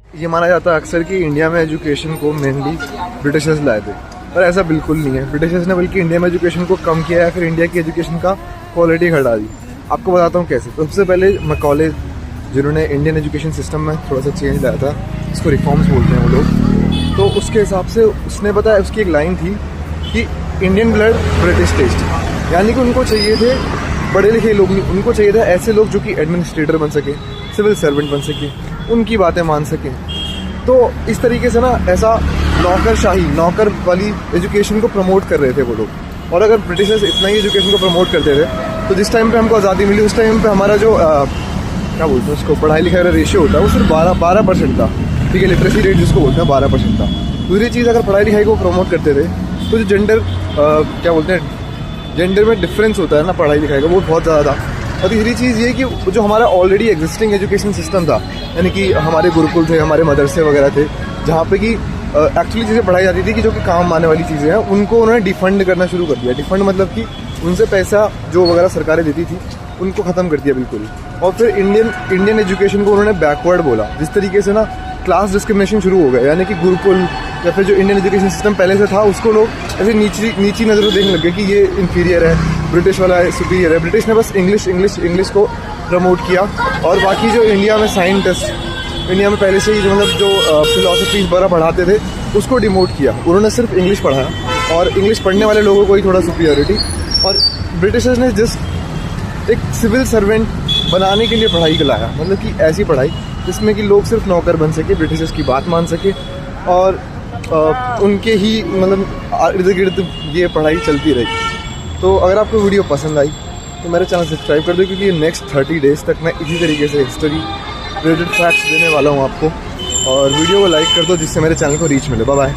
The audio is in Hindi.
ये माना जाता है अक्सर कि इंडिया में एजुकेशन को मेनली ब्रिटिशर्स लाए थे, पर ऐसा बिल्कुल नहीं है। ब्रिटिशर्स ने बल्कि इंडिया में एजुकेशन को कम किया है, फिर इंडिया की एजुकेशन का क्वालिटी घटा दी। आपको बताता हूँ कैसे। तो सबसे पहले मैकॉले, जिन्होंने इंडियन एजुकेशन सिस्टम में थोड़ा सा चेंज लाया था, इसको रिफॉर्म्स बोलते हैं वो लोग, तो उसके हिसाब से उसने बताया, उसकी एक लाइन थी कि इंडियन ब्लड ब्रिटिश टेस्ट, यानी कि उनको चाहिए थे पढ़े लिखे लोग नहीं, उनको चाहिए था ऐसे लोग जो कि एडमिनिस्ट्रेटर बन सके, सिविल सर्वेंट बन सके, उनकी बातें मान सकें। तो इस तरीके से ना ऐसा नौकरशाही, नौकर वाली एजुकेशन को प्रमोट कर रहे थे वो लोग। और अगर ब्रिटिशर्स इतना ही एजुकेशन को प्रमोट करते थे तो जिस टाइम पे हमको आज़ादी मिली उस टाइम पे हमारा जो क्या बोलते हैं उसको, पढ़ाई लिखाई का रेशियो होता है वो सिर्फ 12% था। ठीक है, लिटरेसी रेट जिसको बोलते हैं 12% था। दूसरी चीज़, अगर पढ़ाई लिखाई को प्रमोट करते थे तो जो जेंडर क्या बोलते हैं, जेंडर में डिफरेंस होता है ना पढ़ाई लिखाई का, वो बहुत ज़्यादा था। और तीसरी चीज़ ये कि जो हमारा ऑलरेडी एग्जिस्टिंग एजुकेशन सिस्टम था, यानी कि हमारे गुरुकुल थे, हमारे मदरसे वगैरह थे, जहाँ पे कि एक्चुअली चीज़ें पढ़ाई जाती थी कि जो कि काम आने वाली चीज़ें हैं, उनको उन्होंने डिफंड करना शुरू कर दिया। डिफंड मतलब कि उनसे पैसा जो वगैरह सरकारें देती थी उनको ख़त्म कर दिया बिल्कुल। और फिर इंडियन एजुकेशन को उन्होंने बैकवर्ड बोला। जिस तरीके से ना क्लास डिस्क्रिमिनेशन शुरू हो गया, यानी कि गुरुकुल या फिर जो इंडियन एजुकेशन सिस्टम पहले से था उसको लोग ऐसे नीची नज़रों देखने लगे कि ये इन्फीरियर है, ब्रिटिश वाला सुपीरियर है। ब्रिटिश ने बस इंग्लिश को प्रमोट किया, और बाकी जो इंडिया में साइंटिस्ट, इंडिया में पहले से ही जो मतलब जो फिलोसफी वगैरह पढ़ाते थे उसको डिमोट किया। उन्होंने सिर्फ इंग्लिश पढ़ाया और इंग्लिश पढ़ने वाले लोगों को ही थोड़ा सुपीरियरिटी। और ब्रिटिशर्स ने जस्ट एक सिविल सर्वेंट बनाने के लिए पढ़ाई को लाया, मतलब कि ऐसी पढ़ाई जिसमें कि लोग सिर्फ नौकर बन सके, ब्रिटिशर्स की बात मान सके, और उनके ही मतलब इर्द गिर्द ये पढ़ाई चलती रही। तो अगर आपको वीडियो पसंद आई तो मेरे चैनल सब्सक्राइब कर दो, क्योंकि नेक्स्ट 30 डेज़ तक मैं इसी तरीके से हिस्ट्री रिलेटेड फैक्ट्स देने वाला हूँ आपको। और वीडियो को लाइक कर दो जिससे मेरे चैनल को रीच मिले। Bye bye.